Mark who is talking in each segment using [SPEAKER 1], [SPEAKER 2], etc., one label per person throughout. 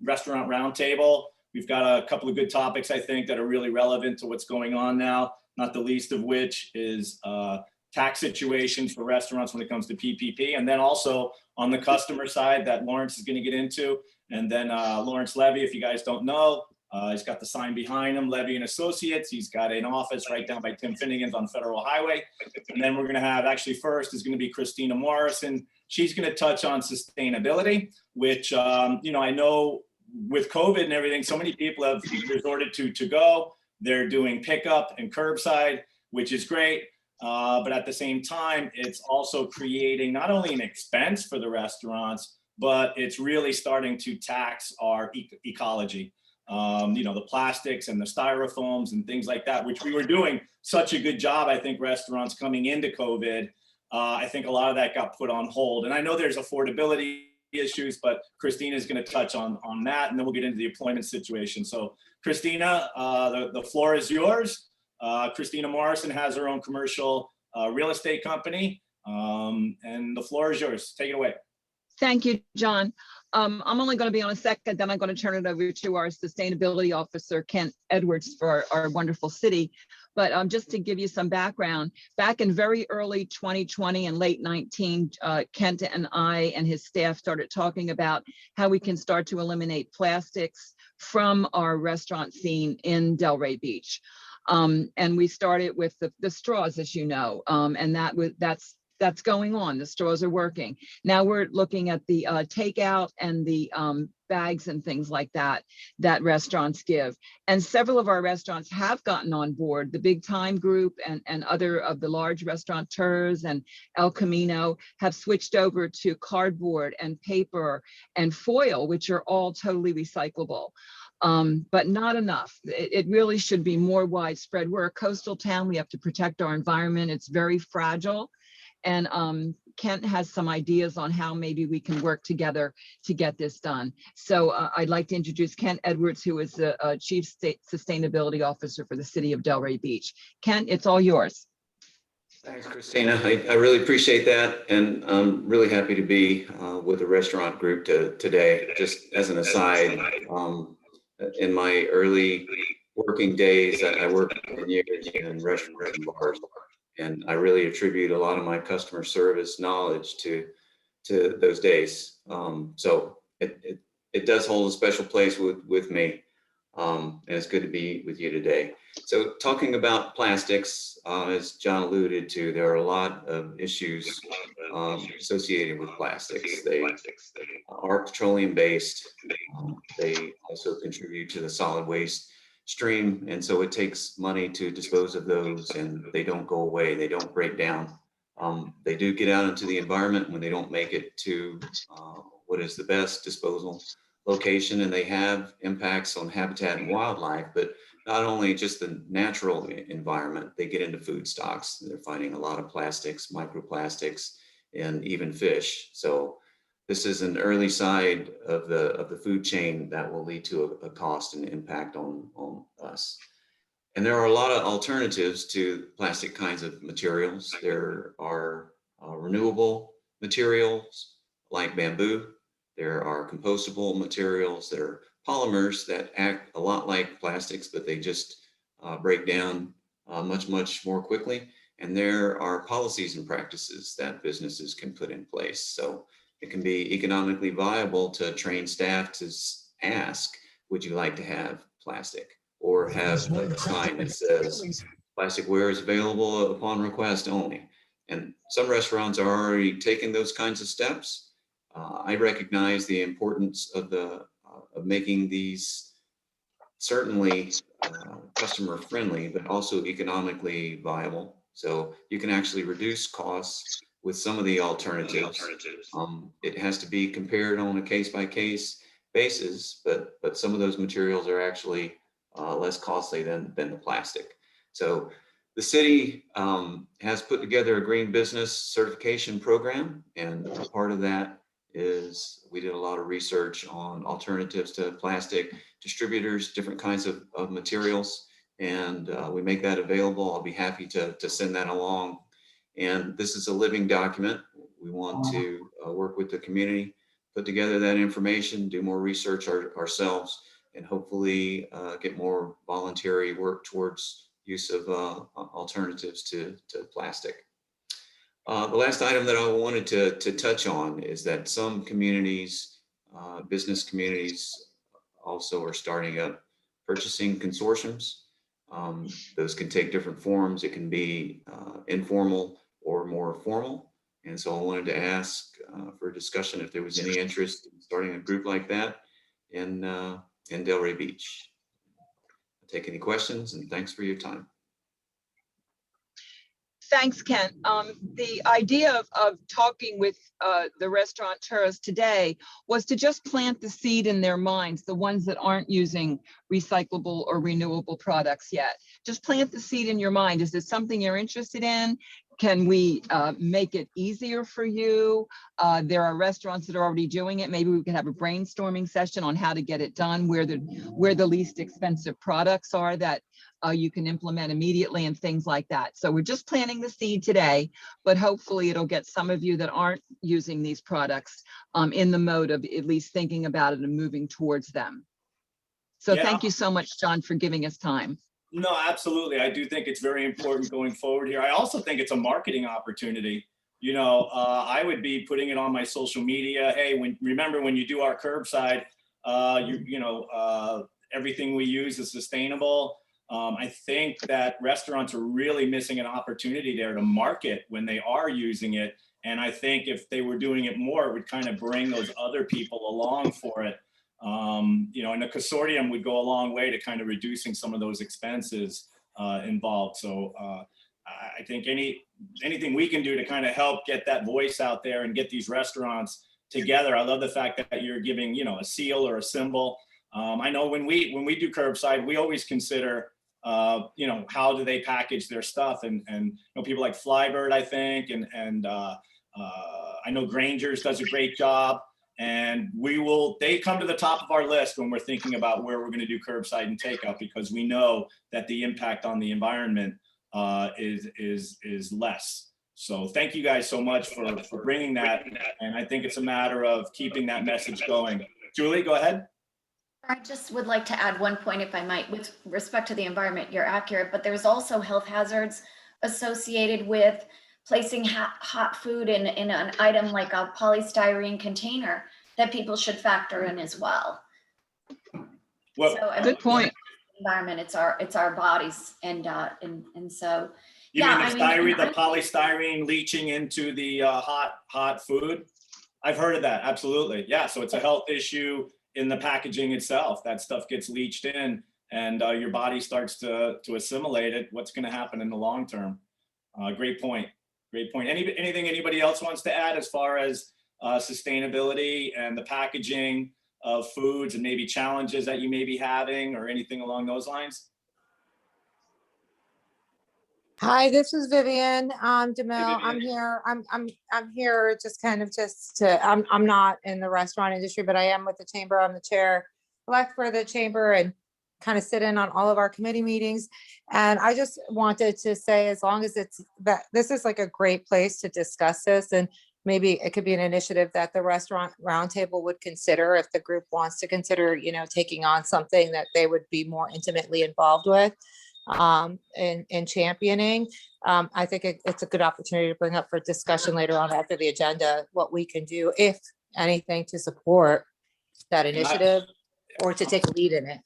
[SPEAKER 1] Restaurant Roundtable. We've got a couple of good topics, I think, that are really relevant to what's going on now, not the least of which is tax situations for restaurants when it comes to PPP. And then also on the customer side that Lawrence is going to get into. And then Lawrence Levy, if you guys don't know, he's got the sign behind him, Levy and Associates. He's got an office right down by Tim Finnegan's on Federal Highway. And then we're going to have, actually first is going to be Christina Morrison. She's going to touch on sustainability, which, I know with COVID and everything, so many people have resorted to go. They're doing pickup and curbside, which is great. But at the same time, it's also creating not only an expense for the restaurants, but it's really starting to tax our ecology. The plastics and the styrofoams and things like that, which we were doing such a good job, I think, restaurants coming into COVID. I think a lot of that got put on hold. And I know there's affordability issues, but Christina is going to touch on that, and then we'll get into the employment situation. So Christina, the floor is yours. Christina Morrison has her own commercial real estate company, and the floor is yours. Take it away.
[SPEAKER 2] Thank you, John. I'm only going to be on a second, then I'm going to turn it over to our sustainability officer, Kent Edwards, for our wonderful city. But just to give you some background, back in very early 2020 and late 19, Kent and I and his staff started talking about how we can start to eliminate plastics from our restaurant scene in Delray Beach. And we started with the straws, as you know, and that's going on. The straws are working. Now we're looking at the takeout and the bags and things like that restaurants give. And several of our restaurants have gotten on board. The Big Time Group and other of the large restaurateurs and El Camino have switched over to cardboard and paper and foil, which are all totally recyclable. But not enough. It really should be more widespread. We're a coastal town. We have to protect our environment. It's very fragile. And Kent has some ideas on how maybe we can work together to get this done. So I'd like to introduce Kent Edwards, who is the Chief Sustainability Officer for the city of Delray Beach. Kent, it's all yours.
[SPEAKER 3] Thanks, Christina. I really appreciate that. And I'm really happy to be with the restaurant group today. Just as an aside, in my early working days, I worked for years in restaurants and bars. And I really attribute a lot of my customer service knowledge to those days. So it does hold a special place with me. And it's good to be with you today. So talking about plastics, as John alluded to, there are a lot of issues associated with plastics. They are petroleum based. They also contribute to the solid waste stream, and so it takes money to dispose of those, and they don't go away, they don't break down. They do get out into the environment when they don't make it to what is the best disposal location, and they have impacts on habitat and wildlife, but not only just the natural environment, they get into food stocks. They're finding a lot of plastics, microplastics, and even fish. So this is an early side of the food chain that will lead to a cost and impact on us. And there are a lot of alternatives to plastic kinds of materials. There are renewable materials like bamboo. There are compostable materials. There are polymers that act a lot like plastics, but they just break down much more quickly. And there are policies and practices that businesses can put in place. So it can be economically viable to train staff to ask, would you like to have plastic? Or have a sign that says plasticware is available upon request only. And some restaurants are already taking those kinds of steps. I recognize the importance of making these certainly customer friendly, but also economically viable. So you can actually reduce costs with some of the alternatives. It has to be compared on a case-by-case basis, but some of those materials are actually less costly than the plastic. So the city has put together a green business certification program, and a part of that is we did a lot of research on alternatives to plastic, distributors, different kinds of materials, and we make that available. I'll be happy to send that along. And this is a living document. We want to work with the community, put together that information, do more research ourselves, and hopefully get more voluntary work towards use of alternatives to plastic. The last item that I wanted to touch on is that some communities, business communities, also are starting up purchasing consortiums. Those can take different forms. It can be informal or more formal. And so I wanted to ask for a discussion if there was any interest in starting a group like that in Delray Beach. I'll take any questions, and thanks for your time.
[SPEAKER 2] Thanks, Ken. The idea of talking with the restaurateurs today was to just plant the seed in their minds, the ones that aren't using recyclable or renewable products yet. Just plant the seed in your mind. Is this something you're interested in? Can we make it easier for you? There are restaurants that are already doing it. Maybe we could have a brainstorming session on how to get it done, where the least expensive products are that you can implement immediately and things like that. So we're just planting the seed today, but hopefully it'll get some of you that aren't using these products in the mode of at least thinking about it and moving towards them. So
[SPEAKER 1] Yeah.
[SPEAKER 2] Thank you so much, John, for giving us time.
[SPEAKER 1] No, absolutely. I do think it's very important going forward here. I also think it's a marketing opportunity. You know, I would be putting it on my social media. Hey, remember when you do our curbside, everything we use is sustainable. I think that restaurants are really missing an opportunity there to market when they are using it. And I think if they were doing it more, it would kind of bring those other people along for it. And the consortium would go a long way to kind of reducing some of those expenses involved. So I think anything we can do to kind of help get that voice out there and get these restaurants together. I love the fact that you're giving, a seal or a symbol. I know when we do curbside, we always consider, how do they package their stuff, and people like Flybird, I think, and I know Granger's does a great job. And they come to the top of our list when we're thinking about where we're going to do curbside and takeout, because we know that the impact on the environment is less. So thank you guys so much for bringing that. And I think it's a matter of keeping that message going. Julie, go ahead.
[SPEAKER 4] I just would like to add one point, if I might. With respect to the environment, you're accurate, but there's also health hazards associated with placing hot food in an item like a polystyrene container that people should factor in as well.
[SPEAKER 1] Well,
[SPEAKER 4] so,
[SPEAKER 2] good point.
[SPEAKER 4] Environment, it's our bodies, and so.
[SPEAKER 1] You mean the polystyrene leaching into the hot food? I've heard of that. Absolutely, yeah. So it's a health issue in the packaging itself. That stuff gets leached in, and your body starts to assimilate it. What's going to happen in the long term? Great point. Great point. Anything anybody else wants to add as far as sustainability and the packaging of foods and maybe challenges that you may be having, or anything along those lines?
[SPEAKER 5] Hi, this is Vivian DeMille. I'm here. I'm here I'm not in the restaurant industry, but I am with the chamber. I'm the chair elect for the chamber and kind of sit in on all of our committee meetings. And I just wanted to say, as long as this is like a great place to discuss this, and maybe it could be an initiative that the restaurant roundtable would consider, if the group wants to consider, taking on something that they would be more intimately involved with in championing. I think it's a good opportunity to bring up for discussion later on after the agenda, what we can do, if anything, to support that initiative or to take a lead in it.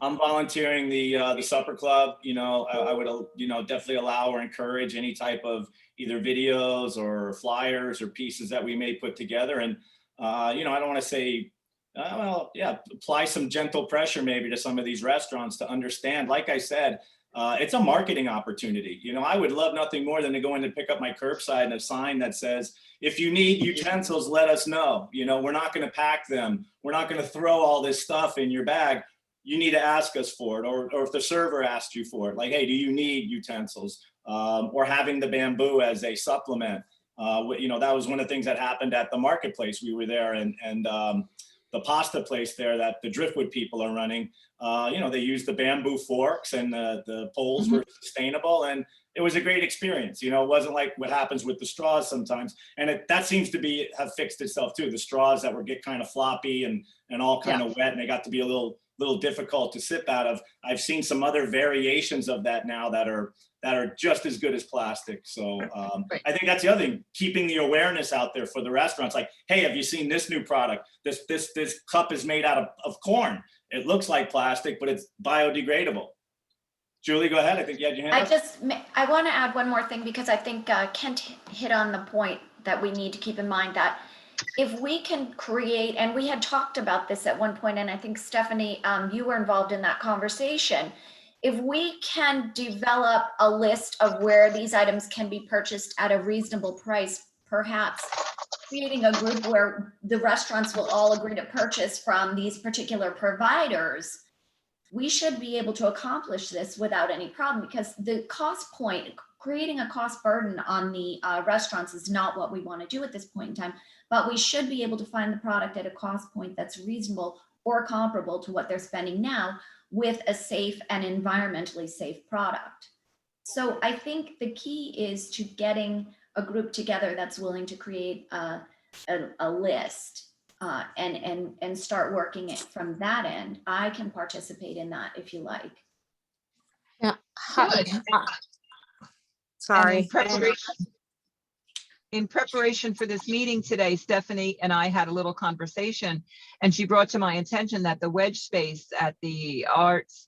[SPEAKER 1] I'm volunteering the supper club. I would definitely allow or encourage any type of either videos or flyers or pieces that we may put together. And I don't want to say, apply some gentle pressure maybe to some of these restaurants to understand. Like I said, it's a marketing opportunity. I would love nothing more than to go in and pick up my curbside and a sign that says, if you need utensils, let us know. We're not going to pack them. We're not going to throw all this stuff in your bag. You need to ask us for it. Or if the server asked you for it, like, hey, do you need utensils? Or having the bamboo as a supplement. That was one of the things that happened at the marketplace. We were there, and the pasta place there that the Driftwood people are running, they use the bamboo forks, and the poles were sustainable. And it was a great experience. You know, it wasn't like what happens with the straws sometimes. And that seems to have fixed itself too. The straws that would get kind of floppy and all kind of wet, and they got to be a little difficult to sip out of. I've seen some other variations of that now that are just as good as plastic. So I think that's the other thing, keeping the awareness out there for the restaurants. Like, hey, have you seen this new product? This cup is made out of corn. It looks like plastic, but it's biodegradable. Julie, go ahead. I think you had your hand up.
[SPEAKER 4] I want to add one more thing, because I think Kent hit on the point that we need to keep in mind, that if we can create, and we had talked about this at one point, and I think Stephanie, you were involved in that conversation. If we can develop a list of where these items can be purchased at a reasonable price, perhaps creating a group where the restaurants will all agree to purchase from these particular providers, we should be able to accomplish this without any problem, because the cost point, creating a cost burden on the restaurants is not what we want to do at this point in time, but we should be able to find the product at a cost point that's reasonable or comparable to what they're spending now, with a safe and environmentally safe product. So I think the key is to getting a group together that's willing to create a list and start working it from that end. I can participate in that if you like.
[SPEAKER 5] Yeah.
[SPEAKER 2] Good.
[SPEAKER 5] Sorry.
[SPEAKER 2] And in preparation for this meeting today, Stephanie and I had a little conversation, and she brought to my attention that the wedge space at the Arts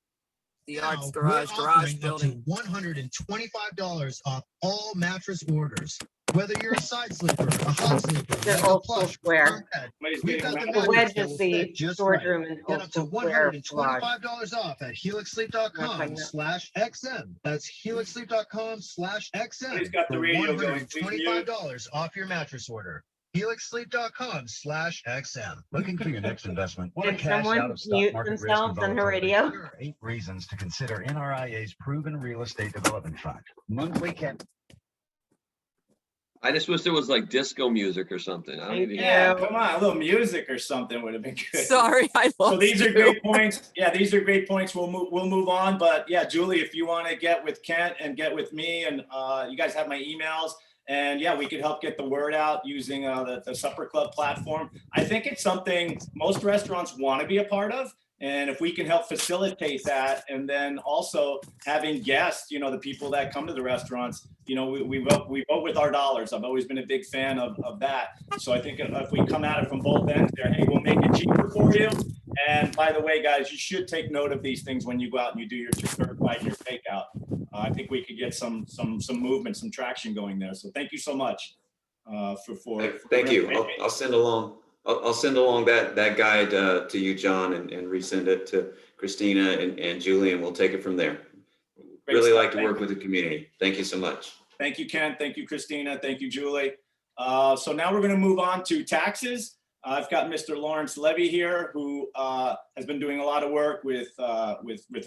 [SPEAKER 6] Garage building, $125 off all mattress orders. Whether you're a side sleeper, a hot sleeper,
[SPEAKER 7] The
[SPEAKER 6] mega
[SPEAKER 7] old
[SPEAKER 6] plush,
[SPEAKER 7] school square.
[SPEAKER 6] bunk bed, we've got the
[SPEAKER 1] The
[SPEAKER 6] mattress
[SPEAKER 7] wedge
[SPEAKER 6] that
[SPEAKER 7] is
[SPEAKER 6] will
[SPEAKER 7] the
[SPEAKER 6] fit just
[SPEAKER 7] storage
[SPEAKER 6] right.
[SPEAKER 7] room in
[SPEAKER 6] Get
[SPEAKER 7] old
[SPEAKER 6] up to
[SPEAKER 7] school square garage.
[SPEAKER 6] $125 off at helixsleep.com/XM. That's helixsleep.com/XM
[SPEAKER 1] He's got the
[SPEAKER 6] for
[SPEAKER 1] radio going. Please mute.
[SPEAKER 6] $125 off your mattress order. helixsleep.com/XM.
[SPEAKER 8] Looking for your next investment? Want to
[SPEAKER 7] Did
[SPEAKER 8] cash
[SPEAKER 7] someone
[SPEAKER 8] out of stock
[SPEAKER 7] mute
[SPEAKER 8] market risk
[SPEAKER 7] themselves
[SPEAKER 8] and
[SPEAKER 7] on her
[SPEAKER 8] volatility?
[SPEAKER 7] radio?
[SPEAKER 8] Here are 8 reasons to consider NRIA's proven real estate development fund. Monthly cap.
[SPEAKER 9] I just wish there was like disco music or something. I don't even.
[SPEAKER 1] Yeah, come on, a little music or something would have been good.
[SPEAKER 10] Sorry, I lost
[SPEAKER 1] So these are
[SPEAKER 10] you.
[SPEAKER 1] great points. Yeah, these are great points. We'll move on. But yeah, Julie, if you want to get with Kent and get with me, and you guys have my emails, and yeah, we could help get the word out using the Supper Club platform. I think it's something most restaurants want to be a part of. And if we can help facilitate that, and then also having guests, you know, the people that come to the restaurants, you know, we vote with our dollars. I've always been a big fan of that. So I think if we come at it from both ends there, hey, we'll make it cheaper for you. And by the way, guys, you should take note of these things when you go out and you do your certified your takeout. I think we could get some movement, some traction going there. So thank you so much
[SPEAKER 3] Thank you. I'll send along. I'll send along that guide to you, John, and resend it to Christina and Julie, and we'll take it from there.
[SPEAKER 1] Great
[SPEAKER 3] Really
[SPEAKER 1] stuff.
[SPEAKER 3] like to work with the community. Thank you so much.
[SPEAKER 1] Thank you, Ken. Thank you, Christina. Thank you, Julie. So now we're going to move on to taxes. I've got Mr. Lawrence Levy here, who has been doing a lot of work with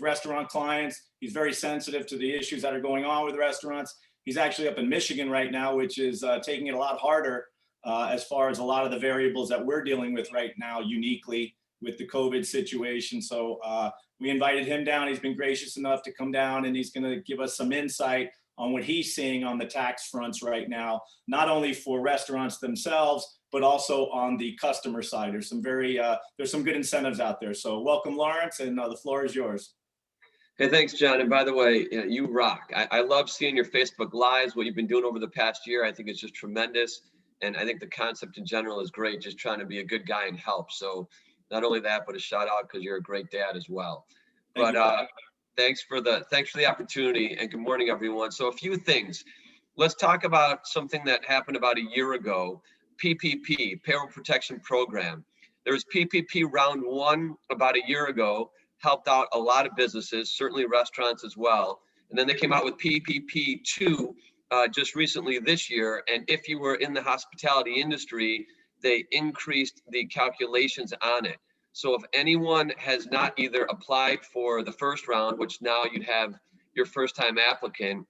[SPEAKER 1] restaurant clients. He's very sensitive to the issues that are going on with restaurants. He's actually up in Michigan right now, which is taking it a lot harder as far as a lot of the variables that we're dealing with right now uniquely with the COVID situation. So we invited him down. He's been gracious enough to come down, and he's going to give us some insight on what he's seeing on the tax fronts right now, not only for restaurants themselves, but also on the customer side. There's some there's some good incentives out there. So welcome, Lawrence, and the floor is yours.
[SPEAKER 9] Hey, thanks, John. And by the way, you rock. I love seeing your Facebook Lives, what you've been doing over the past year. I think it's just tremendous. And I think the concept in general is great, just trying to be a good guy and help. So not only that, but a shout out because you're a great dad as well. But thanks for the opportunity, and good morning, everyone. So a few things. Let's talk about something that happened about a year ago, PPP, Payroll Protection Program. There was PPP round 1 about a year ago, helped out a lot of businesses, certainly restaurants as well. And then they came out with PPP 2 just recently this year. And if you were in the hospitality industry, they increased the calculations on it. So if anyone has not either applied for the first round, which now you'd have your first time applicant,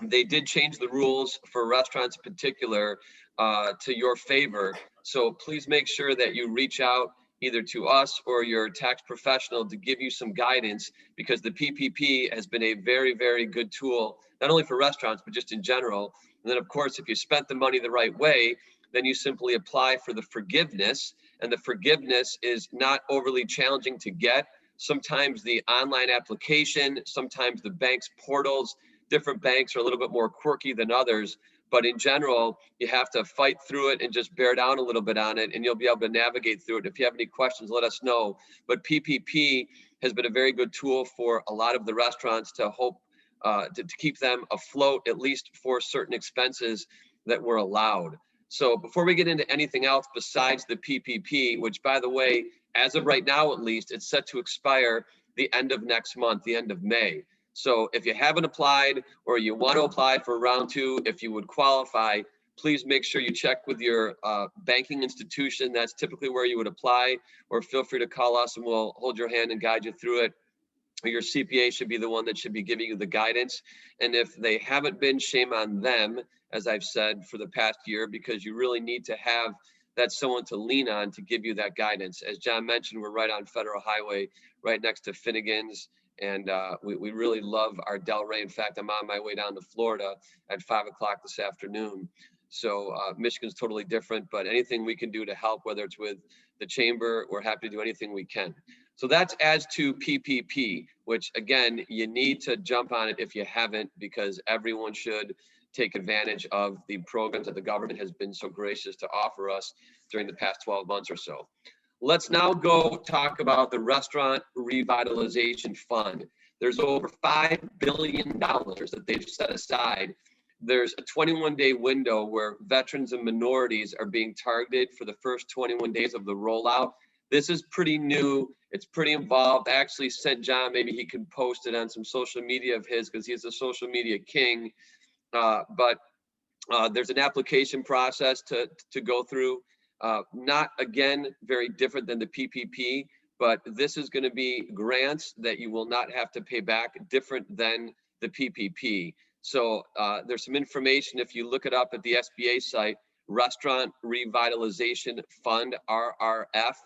[SPEAKER 9] they did change the rules for restaurants in particular to your favor. So please make sure that you reach out either to us or your tax professional to give you some guidance, because the PPP has been a very, very good tool, not only for restaurants, but just in general. And then of course, if you spent the money the right way, then you simply apply for the forgiveness, and the forgiveness is not overly challenging to get. Sometimes the online application, sometimes the bank's portals, different banks are a little bit more quirky than others, but in general, you have to fight through it and just bear down a little bit on it, and you'll be able to navigate through it. If you have any questions, let us know. But PPP has been a very good tool for a lot of the restaurants to hope to keep them afloat, at least for certain expenses that were allowed. So before we get into anything else besides the PPP, which by the way, as of right now, at least, it's set to expire the end of next month, the end of May. So if you haven't applied or you want to apply for round 2, if you would qualify, please make sure you check with your banking institution. That's typically where you would apply, or feel free to call us and we'll hold your hand and guide you through it. Your CPA should be the one that should be giving you the guidance. And if they haven't been, shame on them, as I've said for the past year, because you really need to have that someone to lean on to give you that guidance. As John mentioned, we're right on Federal Highway, right next to Finnegan's. And we really love our Delray. In fact, I'm on my way down to Florida at 5 o'clock this afternoon. So Michigan's totally different, but anything we can do to help, whether it's with the chamber, we're happy to do anything we can. So that's as to PPP, which again, you need to jump on it if you haven't, because everyone should take advantage of the programs that the government has been so gracious to offer us during the past 12 months or so. Let's now go talk about the Restaurant Revitalization Fund. There's over $5 billion that they've set aside. There's a 21-day window where veterans and minorities are being targeted for the first 21 days of the rollout. This is pretty new. It's pretty involved. I actually sent John, maybe he could post it on some social media of his, because he's a social media king. But there's an application process to go through. Not, again, very different than the PPP, but this is going to be grants that you will not have to pay back, different than the PPP. So there's some information, if you look it up at the SBA site, Restaurant Revitalization Fund, RRF.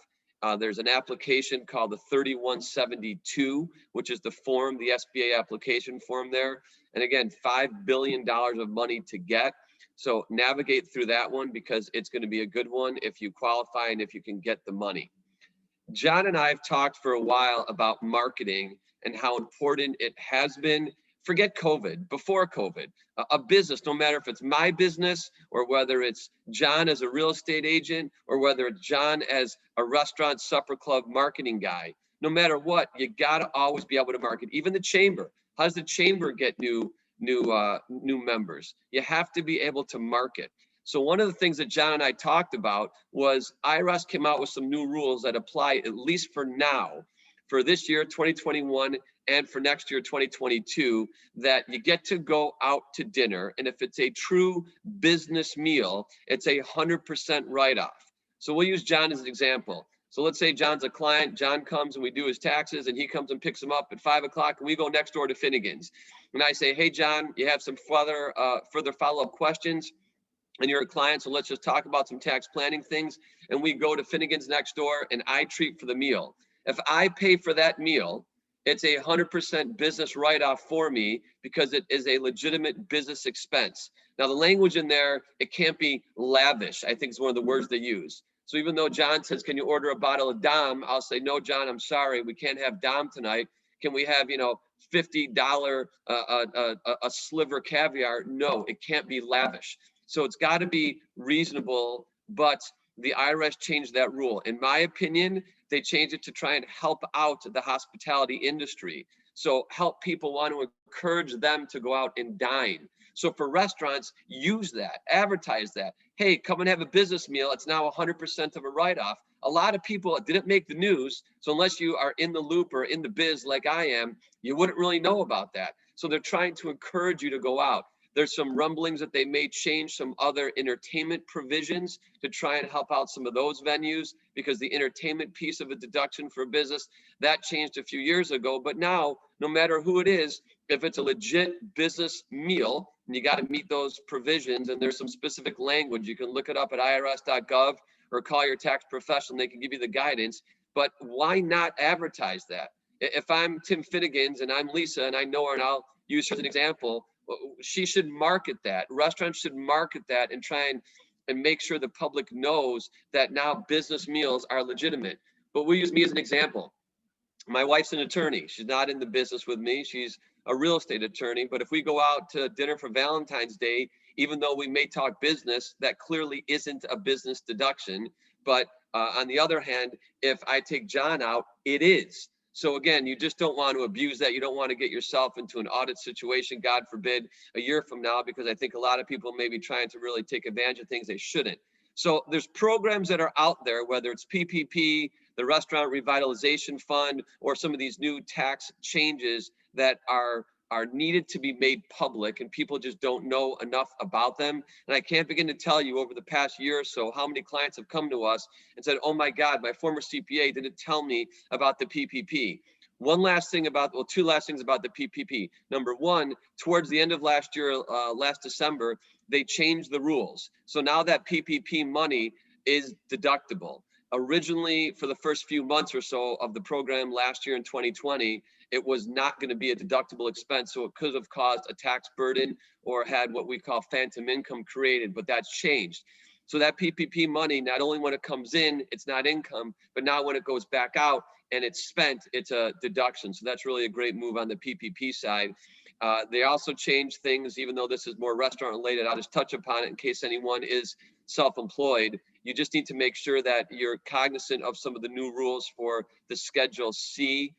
[SPEAKER 9] There's an application called the 3172, which is the form, the SBA application form there. And again, $5 billion of money to get. So navigate through that one, because it's going to be a good one if you qualify and if you can get the money. John and I have talked for a while about marketing and how important it has been. Forget COVID, before COVID, a business, no matter if it's my business or whether it's John as a real estate agent or whether it's John as a restaurant supper club marketing guy, no matter what, you got to always be able to market. Even the chamber. How does the chamber get new members? You have to be able to market. So one of the things that John and I talked about was IRS came out with some new rules that apply, at least for now, for this year, 2021, and for next year, 2022, that you get to go out to dinner. And if it's a true business meal, it's 100% write-off. So we'll use John as an example. So let's say John's a client, John comes and we do his taxes, and he comes and picks him up at 5 o'clock, and we go next door to Finnegan's. And I say, hey, John, you have some further follow-up questions, and you're a client, so let's just talk about some tax planning things. And we go to Finnegan's next door, and I treat for the meal. If I pay for that meal, it's 100% business write-off for me, because it is a legitimate business expense. Now, the language in there, it can't be lavish, I think is one of the words they use. So even though John says, can you order a bottle of Dom? I'll say, no, John, I'm sorry, we can't have Dom tonight. Can we have, $50 a sliver caviar? No, it can't be lavish. So it's got to be reasonable, but the IRS changed that rule. In my opinion, they changed it to try and help out the hospitality industry. So help people, want to encourage them to go out and dine. So for restaurants, use that, advertise that. Hey, come and have a business meal. It's now 100% of a write-off. A lot of people didn't make the news. So unless you are in the loop or in the biz like I am, you wouldn't really know about that. So they're trying to encourage you to go out. There's some rumblings that they may change some other entertainment provisions to try and help out some of those venues, because the entertainment piece of a deduction for a business, that changed a few years ago. But now, no matter who it is, if it's a legit business meal, you got to meet those provisions, and there's some specific language. You can look it up at irs.gov or call your tax professional. They can give you the guidance, but why not advertise that? If I'm Tim Finnegan's and I'm Lisa and I know her and I'll use her as an example, she should market that. Restaurants should market that and try and make sure the public knows that now business meals are legitimate. But we'll use me as an example. My wife's an attorney. She's not in the business with me. She's a real estate attorney. But if we go out to dinner for Valentine's Day, even though we may talk business, that clearly isn't a business deduction. But on the other hand, if I take John out, it is. So again, you just don't want to abuse that. You don't want to get yourself into an audit situation, God forbid, a year from now, because I think a lot of people may be trying to really take advantage of things they shouldn't. So there's programs that are out there, whether it's PPP, the Restaurant Revitalization Fund, or some of these new tax changes that are needed to be made public, and people just don't know enough about them. And I can't begin to tell you over the past year or so how many clients have come to us and said, oh my God, my former CPA didn't tell me about the PPP. Two last things about the PPP. Number one, towards the end of last year, last December, they changed the rules. So now that PPP money is deductible. Originally, for the first few months or so of the program last year in 2020, it was not going to be a deductible expense. So it could have caused a tax burden or had what we call phantom income created, but that's changed. So that PPP money, not only when it comes in, it's not income, but now when it goes back out and it's spent, it's a deduction. So that's really a great move on the PPP side. They also changed things, even though this is more restaurant related. I'll just touch upon it in case anyone is self-employed. You just need to make sure that you're cognizant of some of the new rules for the Schedule C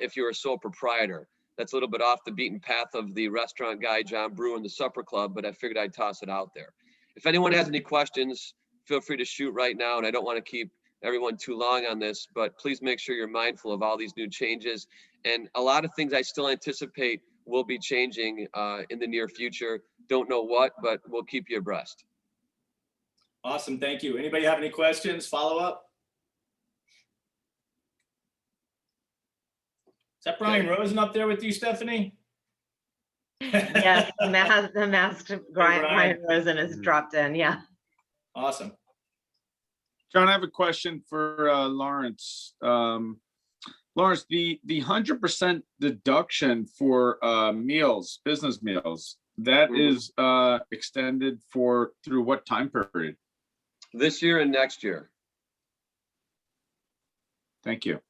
[SPEAKER 9] if you're a sole proprietor. That's a little bit off the beaten path of the restaurant guy, John Brewer, and the Supper Club, but I figured I'd toss it out there. If anyone has any questions, feel free to shoot right now. And I don't want to keep everyone too long on this, but please make sure you're mindful of all these new changes. And a lot of things I still anticipate will be changing in the near future. Don't know what, but we'll keep you abreast.
[SPEAKER 1] Awesome, thank you. Anybody have any questions, follow up? Is that Brian Rosen up there with you, Stephanie?
[SPEAKER 7] Yes, the masked Brian Rosen has dropped in, yeah.
[SPEAKER 1] Awesome.
[SPEAKER 10] John, I have a question for Lawrence. Lawrence, the 100% deduction for meals, business meals, that is extended through what time period?
[SPEAKER 9] This year and next year.
[SPEAKER 10] Thank you.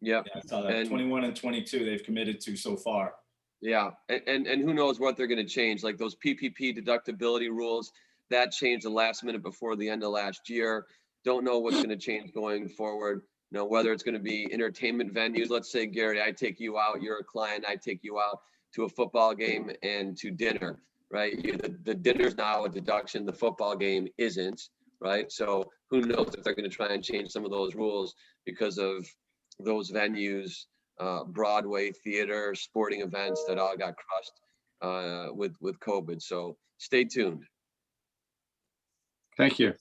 [SPEAKER 9] Yep.
[SPEAKER 1] Yeah, I saw that.
[SPEAKER 9] And
[SPEAKER 1] 21 and 22 they've committed to so far.
[SPEAKER 9] yeah, and who knows what they're going to change, like those PPP deductibility rules that changed the last minute before the end of last year. Don't know what's going to change going forward. You know, whether it's going to be entertainment venues. Let's say, Gary, I take you out, you're a client, I take you out to a football game and to dinner, right? The dinner's now a deduction, the football game isn't, right? So who knows if they're going to try and change some of those rules because of those venues, Broadway, theater, sporting events that all got crushed with COVID. So stay tuned.
[SPEAKER 10] Thank you.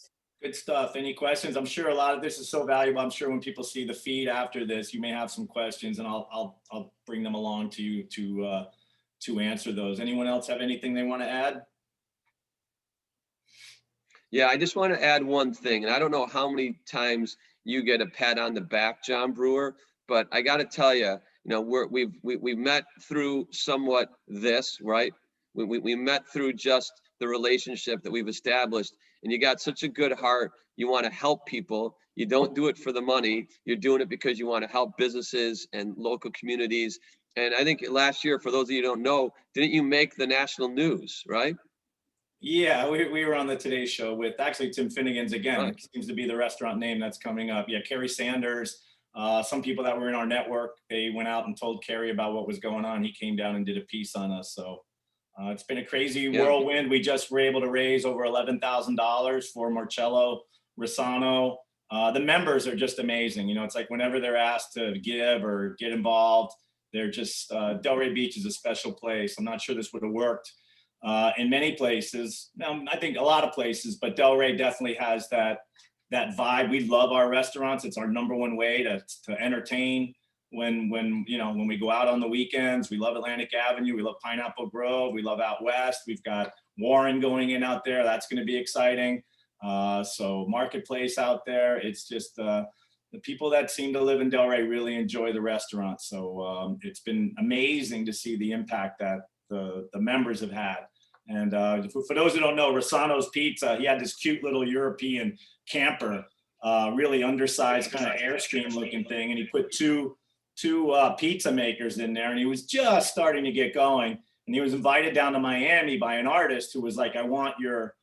[SPEAKER 1] Good stuff. Any questions? I'm sure a lot of this is so valuable. I'm sure when people see the feed after this, you may have some questions, and I'll bring them along to you to answer those. Anyone else have anything they want to add?
[SPEAKER 9] Yeah, I just want to add one thing, and I don't know how many times you get a pat on the back, John Brewer, but I got to tell you, you know, we've met through somewhat this, right? We met through just the relationship that we've established, and you got such a good heart. You want to help people. You don't do it for the money. You're doing it because you want to help businesses and local communities. And I think last year, for those of you who don't know, didn't you make the national news, right?
[SPEAKER 1] Yeah, we were on the Today Show with actually Tim Finnegan's again.
[SPEAKER 9] Right.
[SPEAKER 1] It seems to be the restaurant name that's coming up. Yeah, Kerry Sanders. Some people that were in our network, they went out and told Kerry about what was going on. He came down and did a piece on us. So it's been a crazy whirlwind. We just were able to raise over $11,000 for Marcello Rosano. The members are just amazing. You know, it's like whenever they're asked to give or get involved, they're just, Delray Beach is a special place. I'm not sure this would have worked in many places. Now, I think a lot of places, but Delray definitely has that vibe. We love our restaurants. It's our number one way to entertain when we go out on the weekends. We love Atlantic Avenue. We love Pineapple Grove. We love out west. We've got Warren going in out there. That's going to be exciting. So marketplace out there, it's just the people that seem to live in Delray really enjoy the restaurant. So it's been amazing to see the impact that the members have had. And for those who don't know, Rossano's Pizza, he had this cute little European camper, really undersized kind of Airstream looking thing. And he put two pizza makers in there, and he was just starting to get going. And he was invited down to Miami by an artist who was like, I want your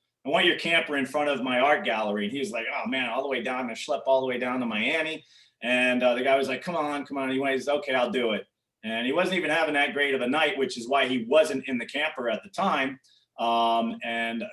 [SPEAKER 1] camper in front of my art gallery. And he was like, oh man, all the way down, I'm gonna schlep all the way down to Miami. And the guy was like, come on. He went, okay, I'll do it. And he wasn't even having that great of a night, which is why he wasn't in the camper at the time. Evidently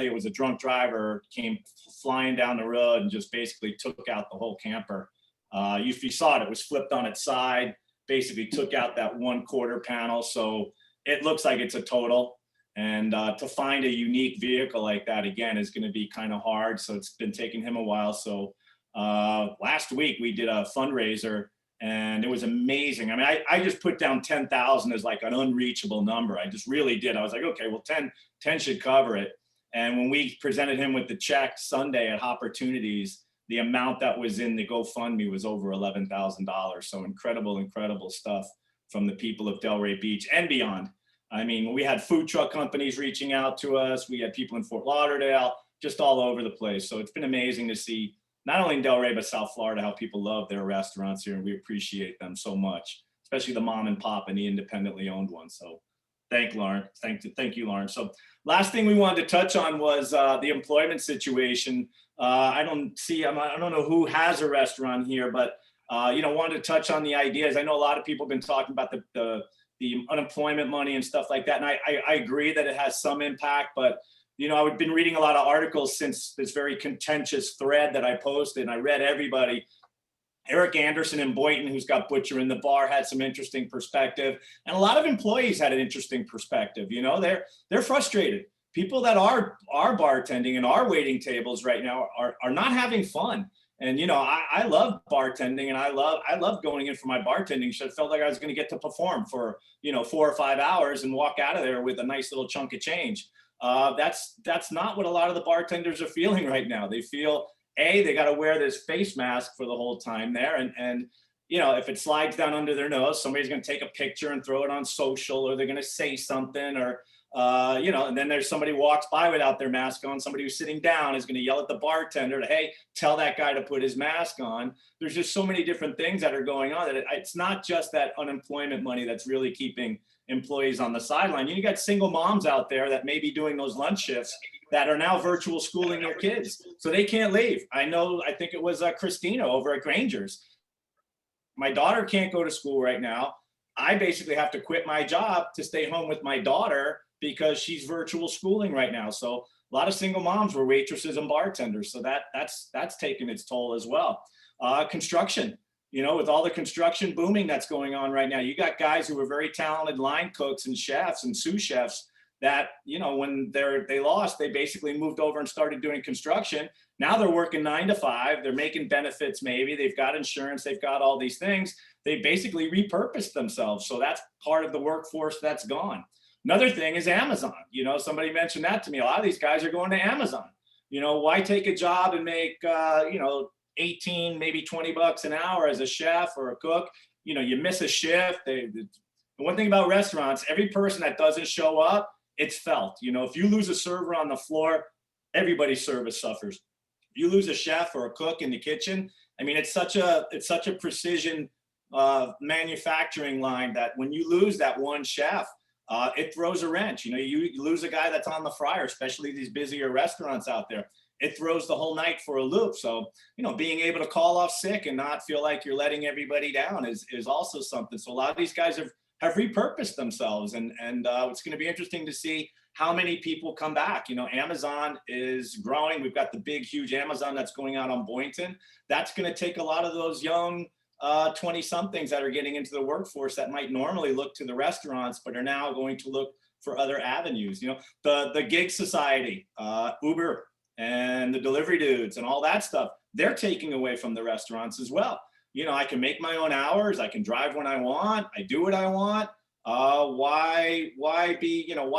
[SPEAKER 1] it was a drunk driver, came flying down the road and just basically took out the whole camper. If you saw it, it was flipped on its side, basically took out that 1/4 panel. So it looks like it's a total. And to find a unique vehicle like that, again, is going to be kind of hard. So it's been taking him a while. So last week we did a fundraiser and it was amazing. I mean, I just put down 10,000 as like an unreachable number. I just really did. I was like, okay, well, 10 should cover it. And when we presented him with the check Sunday at Opportunities, the amount that was in the GoFundMe was over $11,000. So incredible stuff from the people of Delray Beach and beyond. I mean, we had food truck companies reaching out to us. We had people in Fort Lauderdale, just all over the place. So it's been amazing to see, not only in Delray, but South Florida, how people love their restaurants here. And we appreciate them so much, especially the mom and pop and the independently owned ones. So thank you, Lauren. So last thing we wanted to touch on was the employment situation. I don't know who has a restaurant here, but wanted to touch on the ideas. I know a lot of people have been talking about the unemployment money and stuff like that. And I agree that it has some impact, but I've been reading a lot of articles since this very contentious thread that I posted, and I read everybody. Eric Anderson in Boynton, who's got Butcher in the Bar, had some interesting perspective. And a lot of employees had an interesting perspective. They're frustrated. People that are bartending and are waiting tables right now are not having fun. And, I love bartending, and I love going in for my bartending shift. Felt like I was going to get to perform for, 4 or 5 hours and walk out of there with a nice little chunk of change. That's not what a lot of the bartenders are feeling right now. They feel, they got to wear this face mask for the whole time there. And if it slides down under their nose, somebody's going to take a picture and throw it on social, or they're going to say something, or, and then there's somebody walks by without their mask on. Somebody who's sitting down is going to yell at the bartender to, hey, tell that guy to put his mask on. There's just so many different things that are going on that it's not just that unemployment money that's really keeping employees on the sideline. You got single moms out there that may be doing those lunch shifts that are now virtual schooling their kids, so they can't leave. I think it was Christina over at Granger's. My daughter can't go to school right now. I basically have to quit my job to stay home with my daughter because she's virtual schooling right now. So a lot of single moms were waitresses and bartenders. So that's taken its toll as well. Construction, with all the construction booming that's going on right now, you got guys who are very talented line cooks and chefs and sous chefs that, when they lost, they basically moved over and started doing construction. Now they're working 9 to 5. They're making benefits. Maybe they've got insurance. They've got all these things. They basically repurposed themselves. So that's part of the workforce that's gone. Another thing is Amazon. Somebody mentioned that to me. A lot of these guys are going to Amazon. Why take a job and make, 18, maybe $20 an hour as a chef or a cook? You miss a shift. The one thing about restaurants, every person that doesn't show up, it's felt. If you lose a server on the floor, everybody's service suffers. If you lose a chef or a cook in the kitchen, I mean, it's such a precision manufacturing line that when you lose that one chef, it throws a wrench. You lose a guy that's on the fryer, especially these busier restaurants out there. It throws the whole night for a loop. So, being able to call off sick and not feel like you're letting everybody down is also something. So a lot of these guys have repurposed themselves, and it's going to be interesting to see how many people come back. Amazon is growing. We've got the big, huge Amazon that's going out on Boynton. That's going to take a lot of those young 20-somethings that are getting into the workforce that might normally look to the restaurants, but are now going to look for other avenues. The gig society, Uber and the delivery dudes and all that stuff, they're taking away from the restaurants as well. I can make my own hours. I can drive when I want. I do what I want. Why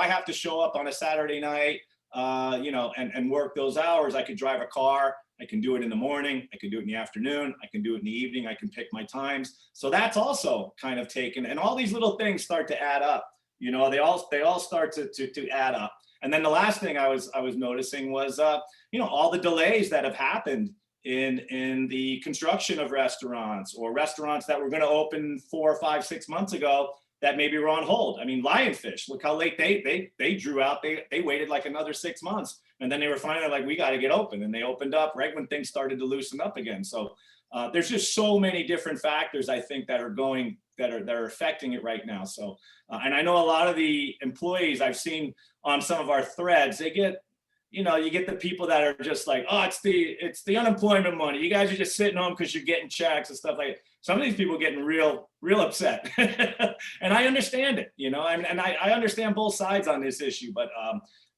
[SPEAKER 1] have to show up on a Saturday night and work those hours. I could drive a car. I can do it in the morning. I can do it in the afternoon. I can do it in the evening. I can pick my times. So that's also kind of taken, and all these little things start to add up. They all start to add up. And then the last thing I was noticing was, all the delays that have happened in the construction of restaurants, or restaurants that were going to open 4 or 5, 6 months ago that maybe were on hold. I mean, Lionfish, look how late they drew out. They waited like another 6 months, and then they were finally like, we got to get open, and they opened up right when things started to loosen up again. So there's just so many different factors, I think, that are affecting it right now. So and I know a lot of the employees I've seen on some of our threads, they get, you get the people that are just like, oh, it's the unemployment money. You guys are just sitting home because you're getting checks and stuff like that. Some of these people are getting real upset. And I understand it, and I understand both sides on this issue. But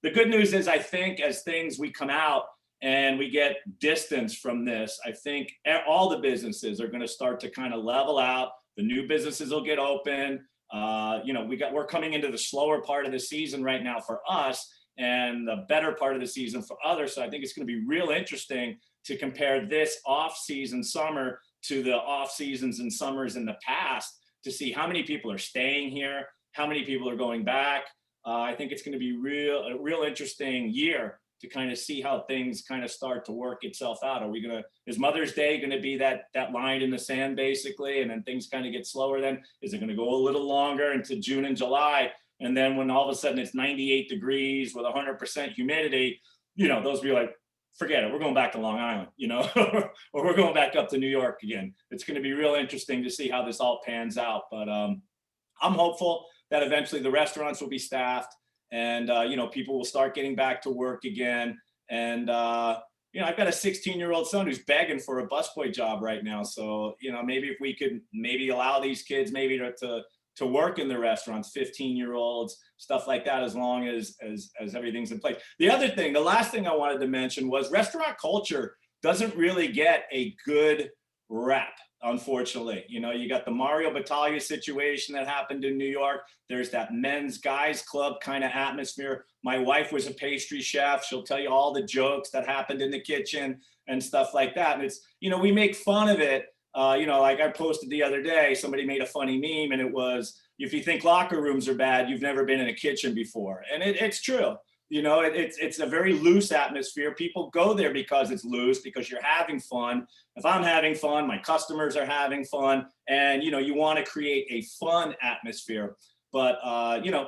[SPEAKER 1] the good news is, I think as we come out and we get distance from this, I think all the businesses are going to start to kind of level out. The new businesses will get open. We're coming into the slower part of the season right now for us, and the better part of the season for others. So I think it's going to be real interesting to compare this off-season summer to the off seasons and summers in the past, to see how many people are staying here, how many people are going back. I think it's going to be a real interesting year to kind of see how things kind of start to work itself out. Is Mother's Day going to be that line in the sand basically, and then things kind of get slower? Then is it going to go a little longer into June and July? And then when all of a sudden it's 98 degrees with 100% humidity, those be like, forget it, we're going back to Long Island, or we're going back up to New York again. It's going to be real interesting to see how this all pans out. But I'm hopeful that eventually the restaurants will be staffed, and people will start getting back to work again. And I've got a 16-year-old son who's begging for a busboy job right now. So maybe if we could allow these kids maybe to work in the restaurants, 15-year-olds, stuff like that, as long as everything's in place. The last thing I wanted to mention was restaurant culture doesn't really get a good rep, unfortunately. You got the Mario Battaglia situation that happened in New York. There's that men's guys club kind of atmosphere. My wife was a pastry chef. She'll tell you all the jokes that happened in the kitchen and stuff like that. And it's, we make fun of it. Like I posted the other day, somebody made a funny meme, and it was, if you think locker rooms are bad, you've never been in a kitchen before. And it's true. It's a very loose atmosphere. People go there because it's loose, because you're having fun. If I'm having fun, my customers are having fun, and you want to create a fun atmosphere. But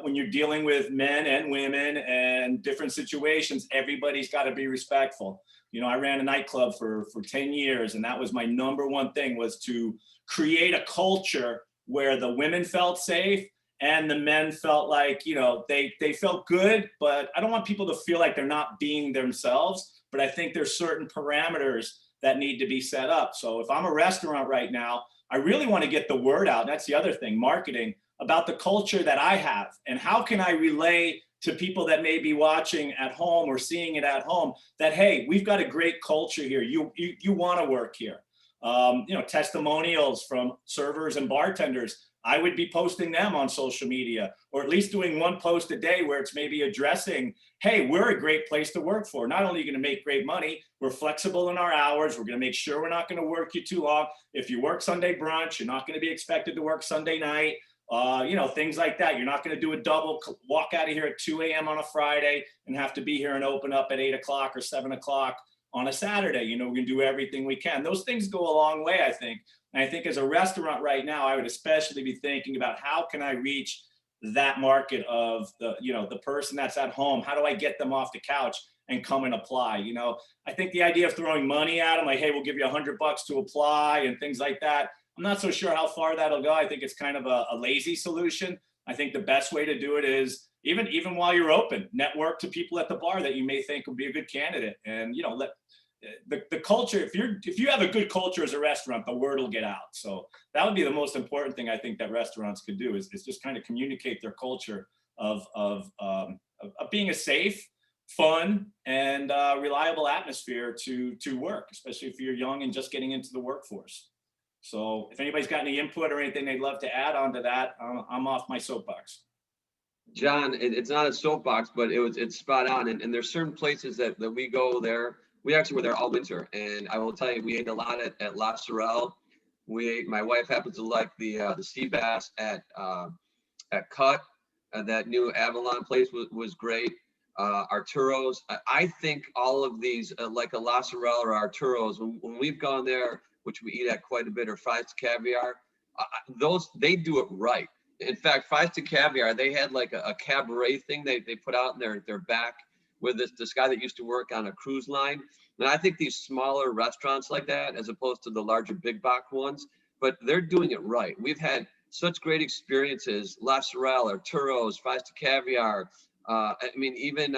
[SPEAKER 1] when you're dealing with men and women and different situations, everybody's got to be respectful. I ran a nightclub for 10 years, and that was my number one thing, was to create a culture where the women felt safe and the men felt like, they felt good. But I don't want people to feel like they're not being themselves. But I think there's certain parameters that need to be set up. So if I'm a restaurant right now, I really want to get the word out. That's the other thing, marketing, about the culture that I have, and how can I relay to people that may be watching at home or seeing it at home that, hey, we've got a great culture here. You want to work here. Testimonials from servers and bartenders, I would be posting them on social media, or at least doing one post a day where it's maybe addressing, hey, we're a great place to work for. Not only are you going to make great money, we're flexible in our hours. We're going to make sure we're not going to work you too long. If you work Sunday brunch, you're not going to be expected to work Sunday night. Things like that. You're not going to do a double, walk out of here at 2 a.m. on a Friday and have to be here and open up at 8 o'clock or 7 o'clock on a Saturday. We're going to do everything we can. Those things go a long way, I think. And I think as a restaurant right now, I would especially be thinking about, how can I reach that market of the person that's at home? How do I get them off the couch and come and apply? I think the idea of throwing money at them, like, hey, we'll give you $100 to apply and things like that, I'm not so sure how far that'll go. I think it's kind of a lazy solution. I think the best way to do it is, even while you're open, network to people at the bar that you may think would be a good candidate. And let the culture, if you have a good culture as a restaurant, the word will get out. So that would be the most important thing I think that restaurants could do, is just kind of communicate their culture of being a safe, fun, and reliable atmosphere to work, especially if you're young and just getting into the workforce. So if anybody's got any input or anything they'd love to add onto that, I'm off my soapbox.
[SPEAKER 9] John, it's not a soapbox, but it's spot on. And there's certain places that we go there. We actually were there all winter. And I will tell you, we ate a lot at La Sorel. My wife happens to like the sea bass at Cut. That new Avalon place was great. Arturo's. I think all of these, like a La Sorel or Arturo's, when we've gone there, which we eat at quite a bit, or Fries to Caviar, they do it right. In fact, Fries to Caviar, they had like a cabaret thing they put out in their back with this guy that used to work on a cruise line. And I think these smaller restaurants like that, as opposed to the larger big box ones, but they're doing it right. We've had such great experiences, La Sorel, Arturo's, Fries to Caviar. I mean, even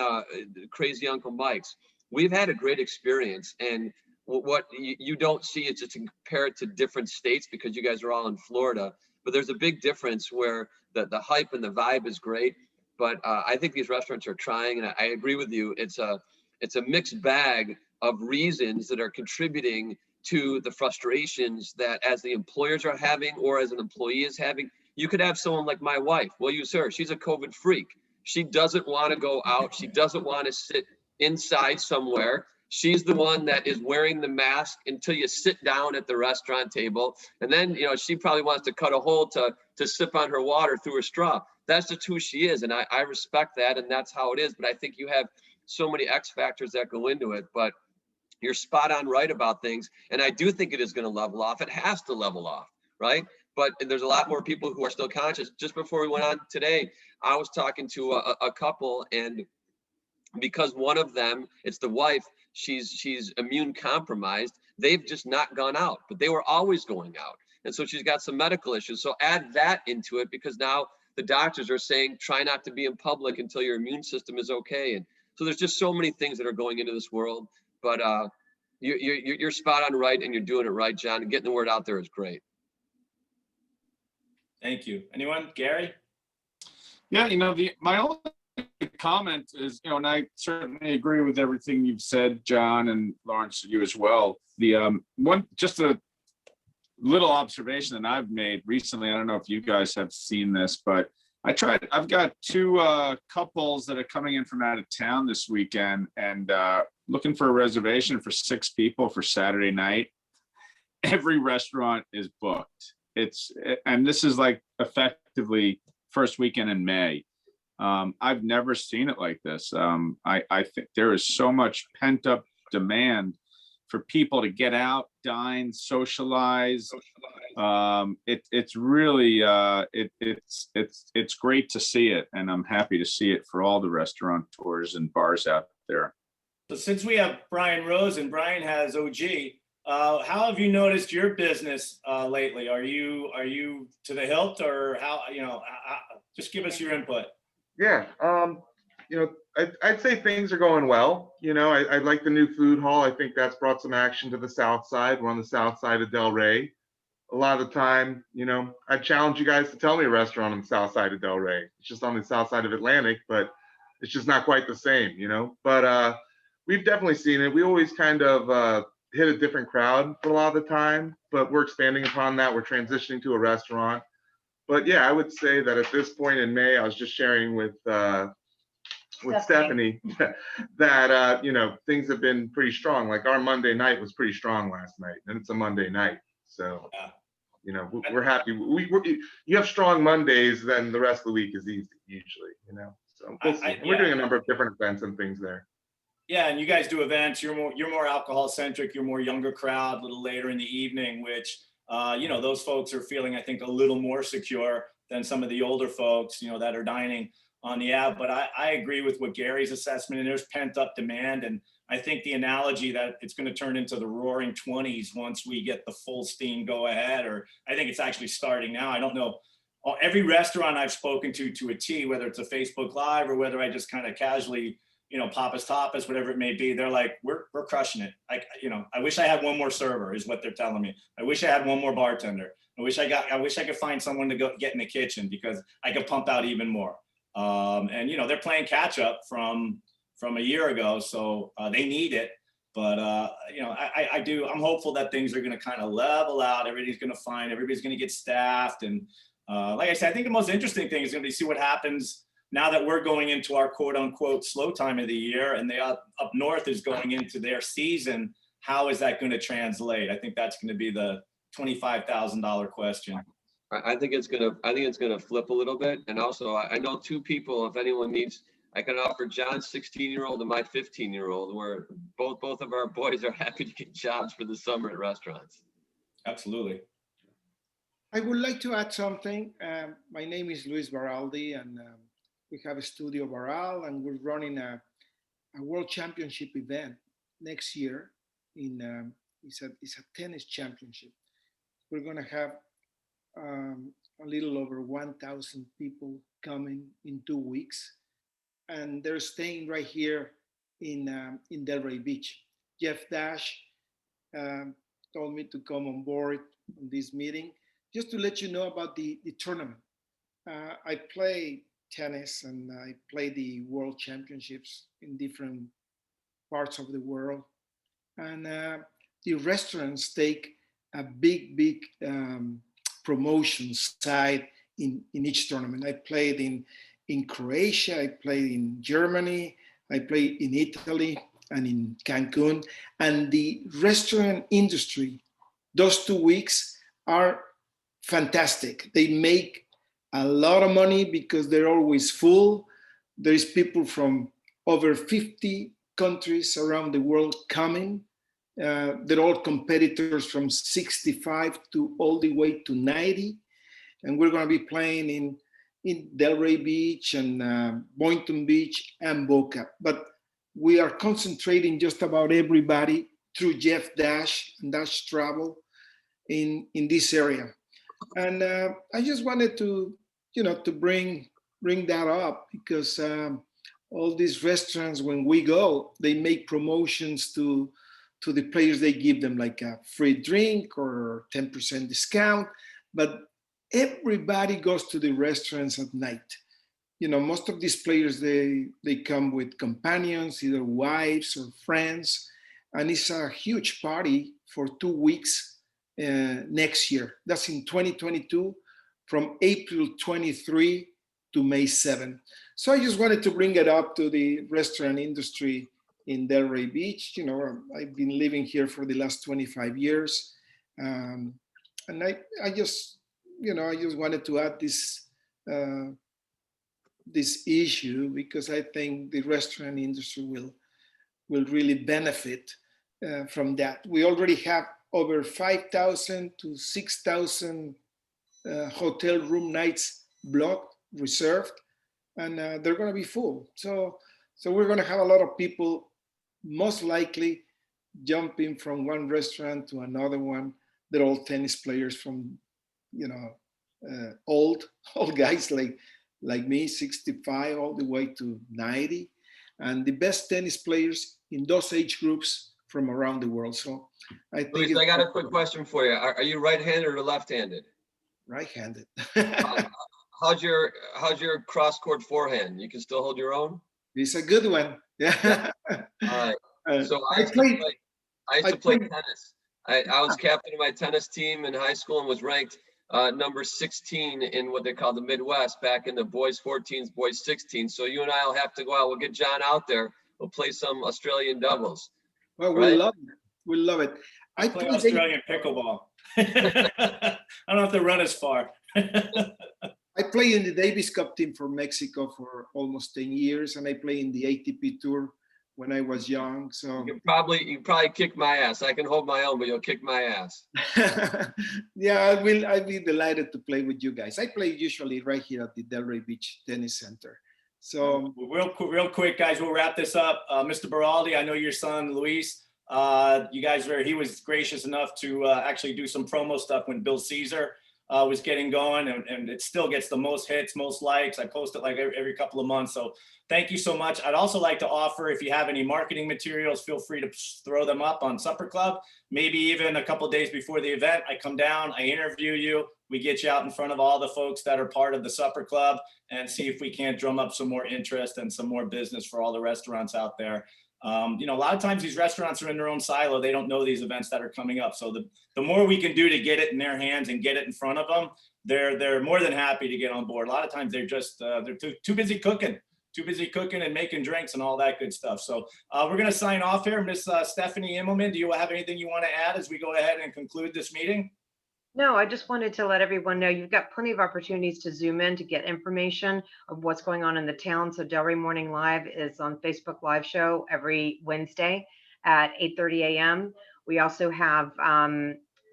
[SPEAKER 9] Crazy Uncle Mike's. We've had a great experience. And what you don't see is to compare it to different states because you guys are all in Florida. But there's a big difference where the hype and the vibe is great. But I think these restaurants are trying, and I agree with you. It's a mixed bag of reasons that are contributing to the frustrations that as the employers are having or as an employee is having. You could have someone like my wife. We'll use her. She's a COVID freak. She doesn't want to go out. She doesn't want to sit inside somewhere. She's the one that is wearing the mask until you sit down at the restaurant table. And then, she probably wants to cut a hole to sip on her water through a straw. That's just who she is. And I respect that. And that's how it is. But I think you have so many X factors that go into it. But you're spot on right about things. And I do think it is going to level off. It has to level off, right? But there's a lot more people who are still conscious. Just before we went on today, I was talking to a couple, and because one of them, it's the wife, she's immune compromised. They've just not gone out, but they were always going out. And so she's got some medical issues. So add that into it, because now the doctors are saying, try not to be in public until your immune system is okay. And so there's just so many things that are going into this world. But you're spot on right, and you're doing it right, John. And getting the word out there is great.
[SPEAKER 1] Thank you. Anyone? Gary?
[SPEAKER 10] Yeah, my only comment is, and I certainly agree with everything you've said, John, and Lawrence, you as well. The just a little observation that I've made recently. I don't know if you guys have seen this, but I've got two couples that are coming in from out of town this weekend and looking for a reservation for 6 people for Saturday night. Every restaurant is booked. And this is like effectively first weekend in May. I've never seen it like this. I think there is so much pent up demand for people to get out, dine, socialize. It's really it's great to see it, and I'm happy to see it for all the restaurateurs and bars out there.
[SPEAKER 1] So since we have Brian Rose and Brian has OG, how have you noticed your business lately? Are you to the hilt, or how? Just give us your input.
[SPEAKER 11] Yeah, I'd say things are going well. I like the new food hall. I think that's brought some action to the south side. We're on the south side of Del Rey. A lot of the time, I challenge you guys to tell me a restaurant on the south side of Del Rey. It's just on the south side of Atlantic, but it's just not quite the same, But we've definitely seen it. We always kind of hit a different crowd for a lot of the time, but we're expanding upon that. We're transitioning to a restaurant. But yeah, I would say that at this point in May, I was just sharing with Stephanie that things have been pretty strong. Like our Monday night was pretty strong last night, and it's a Monday night, so we're happy. You have strong Mondays, then the rest of the week is easy usually. So we'll see. We're doing a number of different events and things there.
[SPEAKER 1] Yeah, and you guys do events. You're more alcohol centric. You're more younger crowd, a little later in the evening, which those folks are feeling, I think, a little more secure than some of the older folks, that are dining on the app. But I agree with what Gary's assessment, and there's pent up demand. And I think the analogy that it's going to turn into the roaring 20s once we get the full steam go ahead, or I think it's actually starting now. I don't know. Every restaurant I've spoken to a T, whether it's a Facebook Live or whether I just kind of casually, Papa's Tapas, whatever it may be, they're like, we're crushing it. I wish I had one more server, is what they're telling me. I wish I had one more bartender. I wish I could find someone to go get in the kitchen, because I could pump out even more. And they're playing catch up from a year ago, so they need it. But I'm hopeful that things are going to kind of level out. Everybody's going to get staffed, and like I said, I think the most interesting thing is going to be see what happens now that we're going into our quote unquote slow time of the year and they up north is going into their season, how is that going to translate? I think that's going to be the $25,000 question.
[SPEAKER 9] I think it's gonna flip a little bit. And also I know two people, if anyone needs, I can offer John's 16-year-old and my 15-year-old, where both of our boys are happy to get jobs for the summer at restaurants.
[SPEAKER 1] Absolutely.
[SPEAKER 12] I would like to add something. My name is Luis Baraldi, and we have a Studio Baral, and we're running a World Championship event next year. It's a tennis championship. We're going to have a little over 1,000 people coming in 2 weeks, and they're staying right here in Delray Beach. Jeff Dash told me to come on board on this meeting. Just to let you know about the tournament. I play tennis and I play the World Championships in different parts of the world. And the restaurants take a big promotion side in each tournament. I played in Croatia, I played in Germany, I played in Italy and in Cancun. And the restaurant industry, those 2 weeks are fantastic. They make a lot of money because they're always full. There's people from over 50 countries around the world coming. They're all competitors from 65 to all the way to 90. And we're going to be playing in Delray Beach and Boynton Beach and Boca. But we are concentrating just about everybody through Jeff Dash and Dash Travel in this area. And I just wanted to, to bring that up because all these restaurants, when we go, they make promotions to the players. They give them like a free drink or 10% discount, but everybody goes to the restaurants at night. Most of these players, they come with companions, either wives or friends, and it's a huge party for 2 weeks. Next year. That's in 2022, from April 23 to May 7. So I just wanted to bring it up to the restaurant industry in Delray Beach. I've been living here for the last 25 years. And I just wanted to add this issue because I think the restaurant industry will really benefit from that. We already have over 5,000 to 6,000 hotel room nights blocked, reserved, and they're going to be full. So we're going to have a lot of people, most likely jumping from one restaurant to another one. They're all tennis players from, old guys like me, 65 all the way to 90, and the best tennis players in those age groups from around the world. So I think
[SPEAKER 9] Luis, I got a quick question for you. Are you right-handed or left-handed?
[SPEAKER 12] Right-handed.
[SPEAKER 9] How's your cross-court forehand? You can still hold your own?
[SPEAKER 12] It's a good one. Yeah.
[SPEAKER 9] All right. So I used to play tennis. I was captain of my tennis team in high school and was ranked number 16 in what they call the Midwest back in the boys 14s, boys 16s. So you and I will have to go out. We'll get John out there. We'll play some Australian doubles.
[SPEAKER 12] Well, we love it. We love it.
[SPEAKER 1] I play Australian pickleball. I don't have to run as far.
[SPEAKER 12] I play in the Davis Cup team for Mexico for almost 10 years, and I play in the ATP Tour when I was young. So
[SPEAKER 9] you probably kick my ass. I can hold my own, but you'll kick my ass.
[SPEAKER 12] Yeah, I'd be delighted to play with you guys. I play usually right here at the Delray Beach Tennis Center. So
[SPEAKER 1] real quick, guys, we'll wrap this up. Mr. Baraldi, I know your son, Luis, he was gracious enough to actually do some promo stuff when Bill Caesar was getting going, and it still gets the most hits, most likes. I post it like every couple of months. So thank you so much. I'd also like to offer, if you have any marketing materials, feel free to throw them up on Supper Club. Maybe even a couple of days before the event, I come down, I interview you. We get you out in front of all the folks that are part of the Supper Club and see if we can't drum up some more interest and some more business for all the restaurants out there. A lot of times these restaurants are in their own silo. They don't know these events that are coming up. So the more we can do to get it in their hands and get it in front of them, they're more than happy to get on board. A lot of times they're just they're too busy cooking and making drinks and all that good stuff. So we're going to sign off here. Miss Stephanie Immelman, do you have anything you want to add as we go ahead and conclude this meeting?
[SPEAKER 7] No, I just wanted to let everyone know you've got plenty of opportunities to zoom in to get information of what's going on in the town. So Delray Morning Live is on Facebook Live show every Wednesday at 8:30 a.m. We also have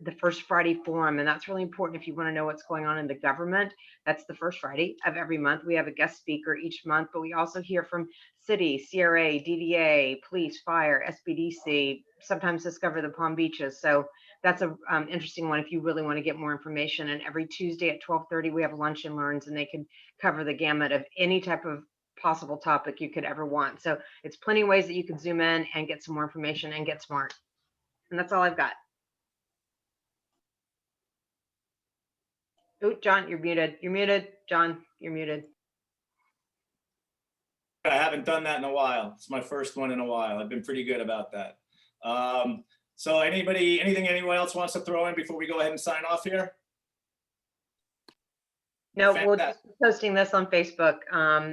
[SPEAKER 7] the First Friday Forum, and that's really important if you want to know what's going on in the government. That's the first Friday of every month. We have a guest speaker each month, but we also hear from city, CRA, DDA, police, fire, SBDC, sometimes Discover the Palm Beaches. So that's a interesting one if you really want to get more information. And every Tuesday at 12:30, we have lunch and learns, and they can cover the gamut of any type of possible topic you could ever want. So it's plenty of ways that you can zoom in and get some more information and get smart. And that's all I've got. Oh, John, you're muted. You're muted. John, you're muted.
[SPEAKER 1] I haven't done that in a while. It's my first one in a while. I've been pretty good about that. So anything anyone else wants to throw in before we go ahead and sign off here?
[SPEAKER 7] No, we'll just be posting this on Facebook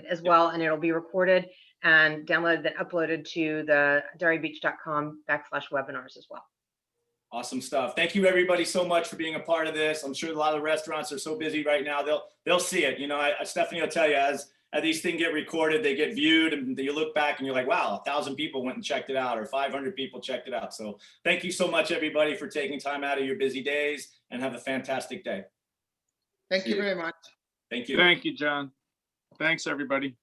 [SPEAKER 7] as well, and it'll be recorded and downloaded and uploaded to the derrybeach.com/webinars as well.
[SPEAKER 1] Awesome stuff. Thank you everybody so much for being a part of this. I'm sure a lot of restaurants are so busy right now. They'll see it. You know, Stephanie will tell you as these things get recorded, they get viewed, and you look back and you're like, wow, 1,000 people went and checked it out, or 500 people checked it out. So thank you so much everybody for taking time out of your busy days, and have a fantastic day.
[SPEAKER 12] Thank you very much.
[SPEAKER 1] Thank you.
[SPEAKER 10] Thank you, John. Thanks, everybody.